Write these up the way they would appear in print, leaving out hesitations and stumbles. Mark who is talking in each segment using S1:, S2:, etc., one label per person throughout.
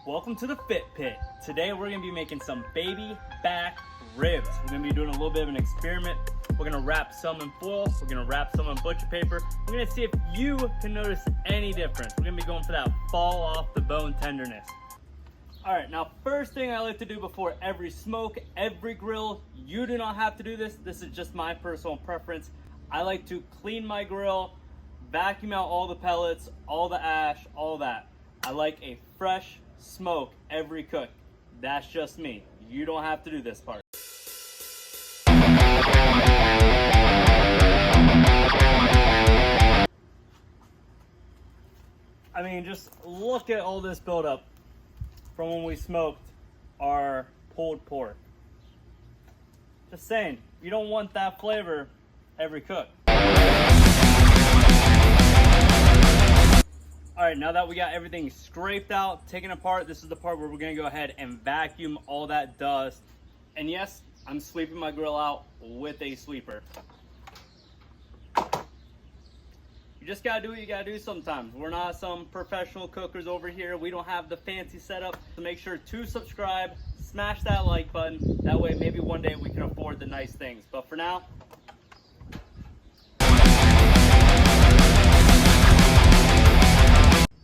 S1: Welcome to the Fit Pit. Today we're gonna be making some baby back ribs. We're gonna be doing a little bit of an experiment. We're gonna wrap some in foil, we're gonna wrap some in butcher paper. We're gonna see if you can notice any difference. We're gonna be going for that fall off the bone tenderness. All right, now first thing I like to do before every smoke, every grill, you do not have to do this. This is just my personal preference. I like to clean my grill, vacuum out all the pellets, all the ash, all that. I like a fresh smoke every cook. That's just me. You don't have to do this part. I mean, just look at all this buildup from when we smoked our pulled pork. Just saying, you don't want that flavor every cook. All right, now that we got everything scraped out, taken apart, this is the part where we're gonna go ahead and vacuum all that dust. And yes, I'm sweeping my grill out with a sweeper. You just gotta do what you gotta do sometimes. We're not some professional cookers over here. We don't have the fancy setup. So make sure to subscribe, smash that like button. That way maybe one day we can afford the nice things. But for now,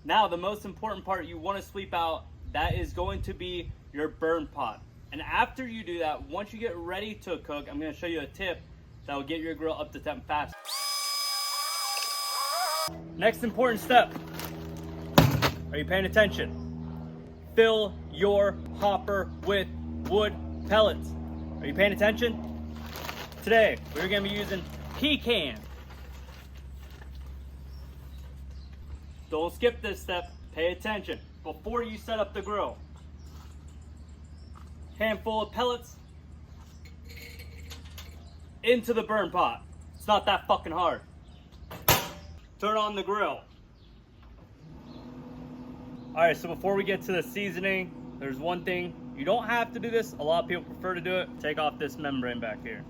S1: now, the most important part you want to sweep out, that is going to be your burn pot. And after you do that, once you get ready to cook, I'm going to show you a tip that will get your grill up to temp fast. Next important step. Are you paying attention? Fill your hopper with wood pellets. Are you paying attention? Today, we're going to be using pecan. Don't skip this step, pay attention. Before you set up the grill, handful of pellets into the burn pot. It's not that fucking hard. Turn on the grill. All right, so before we get to the seasoning, there's one thing. You don't have to do this. A lot of people prefer to do it. Take off this membrane back here.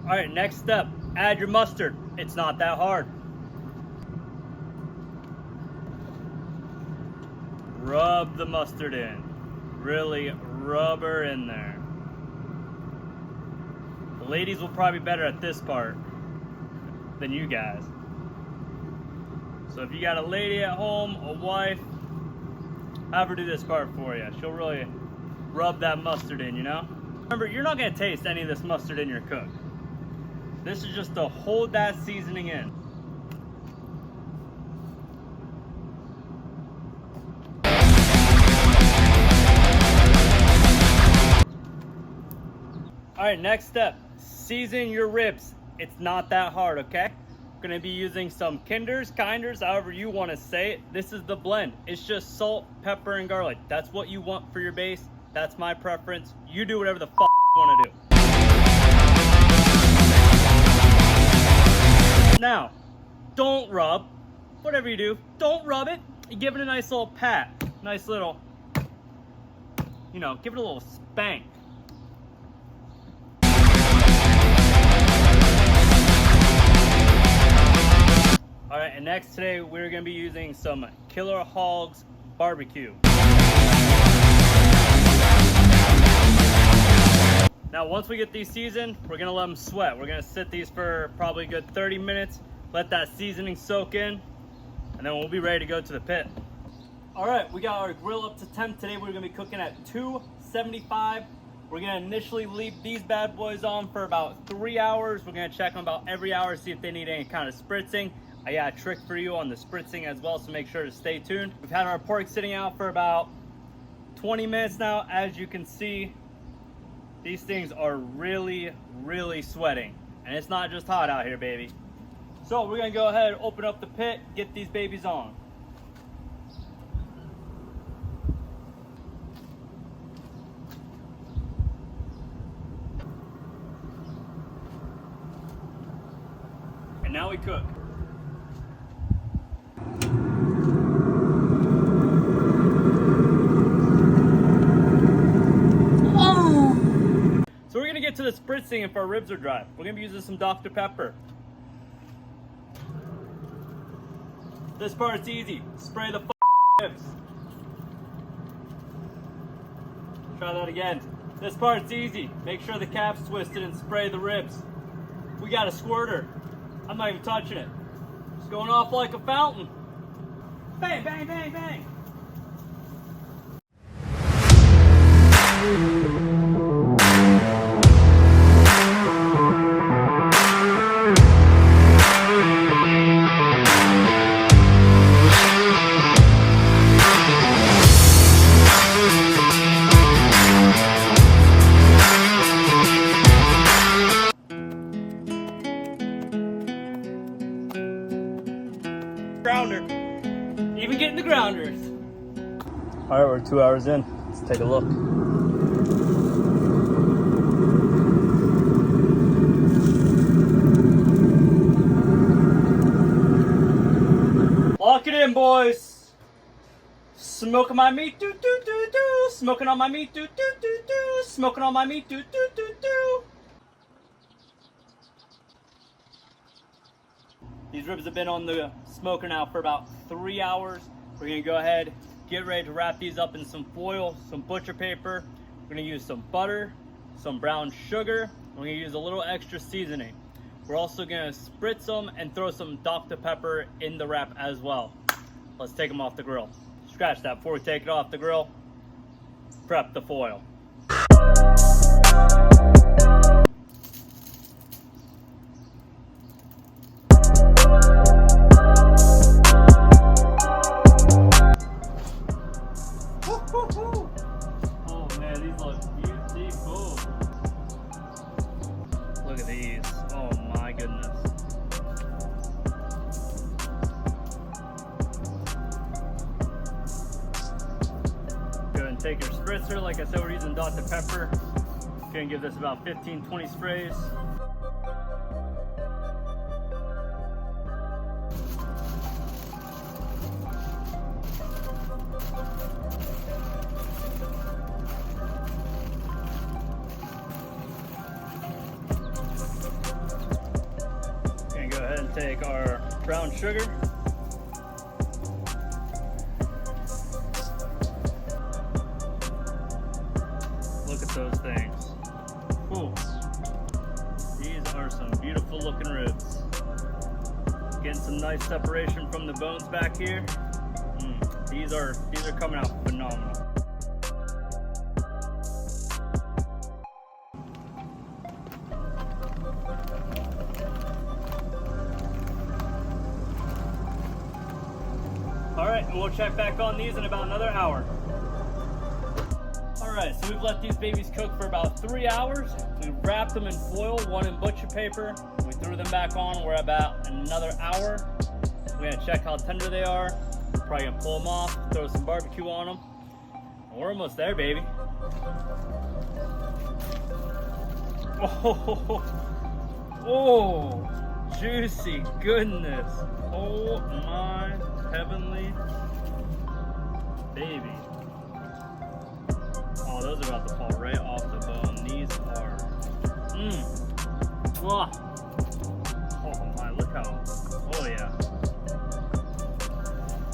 S1: All right, next step. Add your mustard. It's not that hard. Rub the mustard in. Really rub her in there. The ladies will probably be better at this part than you guys. So if you got a lady at home, a wife, have her do this part for you. She'll really rub that mustard in, you know? Remember, you're not gonna taste any of this mustard in your cook. This is just to hold that seasoning in. All right, next step, season your ribs. It's not that hard, okay? I'm gonna be using some kinders, however you wanna say it. This is the blend. It's just salt, pepper, and garlic. That's what you want for your base. That's my preference. You do whatever the fuck you wanna do. Now, don't rub, whatever you do, don't rub it. You give it a nice little pat, nice little, you know, give it a little spank. All right, and next today, we're gonna be using some KillerHogs BBQ. Now, once we get these seasoned, we're gonna let them sweat. We're gonna sit these for probably a good 30 minutes, let that seasoning soak in, and then we'll be ready to go to the pit. All right, we got our grill up to temp. Today we're gonna be cooking at 275. We're gonna initially leave these bad boys on for about 3 hours. We're gonna check them about every hour, see if they need any kind of spritzing. I got a trick for you on the spritzing as well, so make sure to stay tuned. We've had our pork sitting out for about 20 minutes now. As you can see, these things are really, really sweating. And it's not just hot out here, baby. So we're gonna go ahead, open up the pit, get these babies on. And now we cook. So we're gonna get to the spritzing if our ribs are dry. We're gonna be using some Dr. Pepper. This part's easy. Spray the ribs. Try that again. This part's easy. Make sure the cap's twisted and spray the ribs. We got a squirter. I'm not even touching it. It's going off like a fountain. Bang, bang, bang, bang. Grounder. Even getting the grounders. All right, we're 2 hours in. Let's take a look. Lock it in, boys. Smoking my meat, do do do do. Smoking on my meat, do do do do. Smoking on my meat, do do do do. These ribs have been on the smoker now for about 3 hours. We're gonna go ahead, get ready to wrap these up in some foil, some butcher paper. We're gonna use some butter, some brown sugar. We're gonna use a little extra seasoning. We're also gonna spritz them and throw some Dr. Pepper in the wrap as well. Let's take them off the grill. Scratch that before we take it off the grill. Prep the foil. Oh man, these look beautiful. Look at these. Oh my goodness. Go ahead and take your spritzer. Like I said, we're using Dr. Pepper. Gonna give this about 15-20 sprays. Go ahead and take our brown sugar. Look at those things. Ooh. These are some beautiful looking ribs. Getting some nice separation from the bones back here. These are coming out phenomenal. Alright, and we'll check back on these in about another hour. Alright, so we've let these babies cook for about 3 hours. We wrapped them in foil, one in butcher paper. We threw them back on. We're about another hour. We're gonna check how tender they are. Probably gonna pull them off, throw some barbecue on them. And we're almost there, baby. Oh, juicy goodness. Oh my heavenly baby. Oh, those are about to fall right off the bone. These are oh my, look how, oh yeah.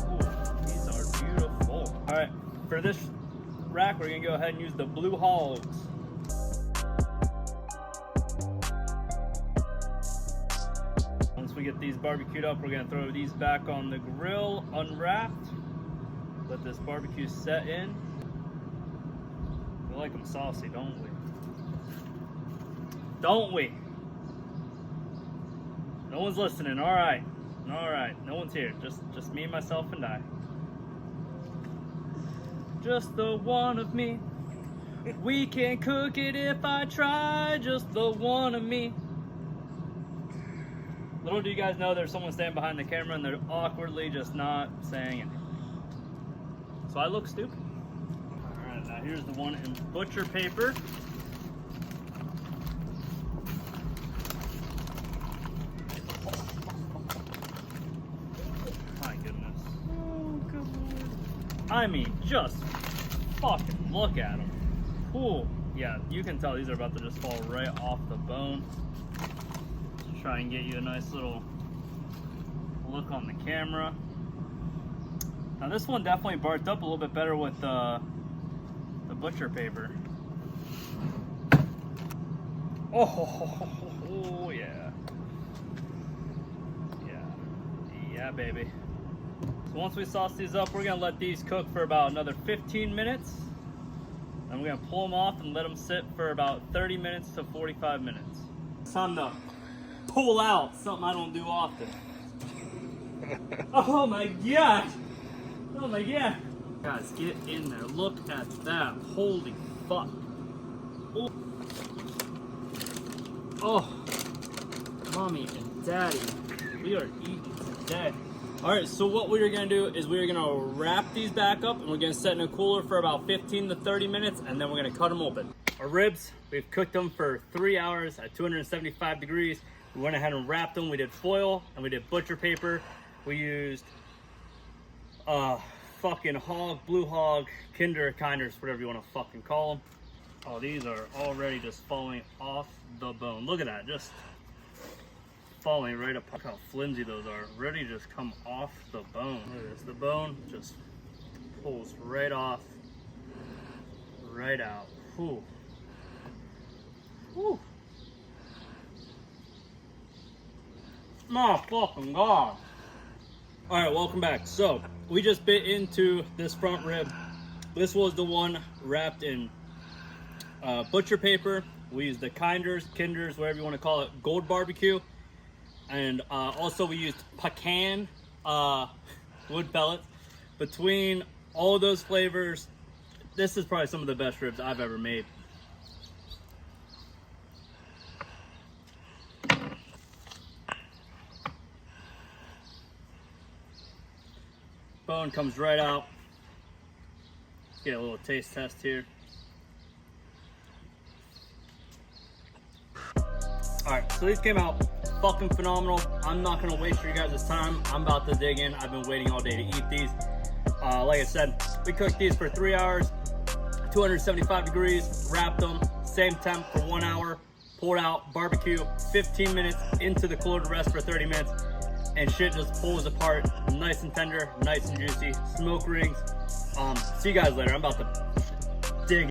S1: Ooh, these are beautiful. All right, for this rack we're gonna go ahead and use the BlueHogs. Once we get these barbecued up, we're gonna throw these back on the grill, unwrapped. Let this barbecue set in. We like them saucy, don't we? Don't we? No one's listening. All right, no one's here. Just me, myself, and I. Just the one of me. We can cook it if I try. Just the one of me. Little do you guys know there's someone standing behind the camera and they're awkwardly just not saying anything. So I look stupid. All right, now here's the one in butcher paper. My goodness. Oh, good Lord. I mean, just fucking look at them. Cool. Yeah, you can tell these are about to just fall right off the bone. Try and get you a nice little look on the camera. Now this one definitely barked up a little bit better with the butcher paper. Oh yeah. Yeah, baby. So once we sauce these up, we're gonna let these cook for about another 15 minutes. And we're gonna pull them off and let them sit for about 30 minutes to 45 minutes. It's time to pull out, something I don't do often. Oh my god! Oh my god! Guys, get in there. Look at that. Holy fuck. Oh, mommy and daddy, we are eating today. All right, so what we are gonna do is we are gonna wrap these back up and we're gonna set in a cooler for about 15 to 30 minutes and then we're gonna cut them open. Our ribs, we've cooked them for 3 hours at 275 degrees. We went ahead and wrapped them. We did foil and we did butcher paper. We used fucking hog, BlueHog, kinders, whatever you wanna fucking call them. Oh, these are already just falling off the bone. Look at that, just falling right up. Look how flimsy those are. Ready to just come off the bone. Look at this, the bone just pulls right off, right out. Whew. Whew. Oh, fucking God. All right, welcome back. So, we just bit into this front rib. This was the one wrapped in butcher paper. We used the kinders, whatever you want to call it, gold barbecue. And also we used pecan wood pellets. Between all of those flavors, this is probably some of the best ribs I've ever made. Bone comes right out. Let's get a little taste test here. Alright, so these came out fucking phenomenal. I'm not gonna waste your guys' time. I'm about to dig in. I've been waiting all day to eat these. Like I said, we cooked these for 3 hours, 275 degrees, wrapped them, same temp for 1 hour, pulled out, barbecue, 15 minutes into the cooler to rest for 30 minutes, and shit just pulls apart, nice and tender, nice and juicy, smoke rings. See you guys later. I'm about to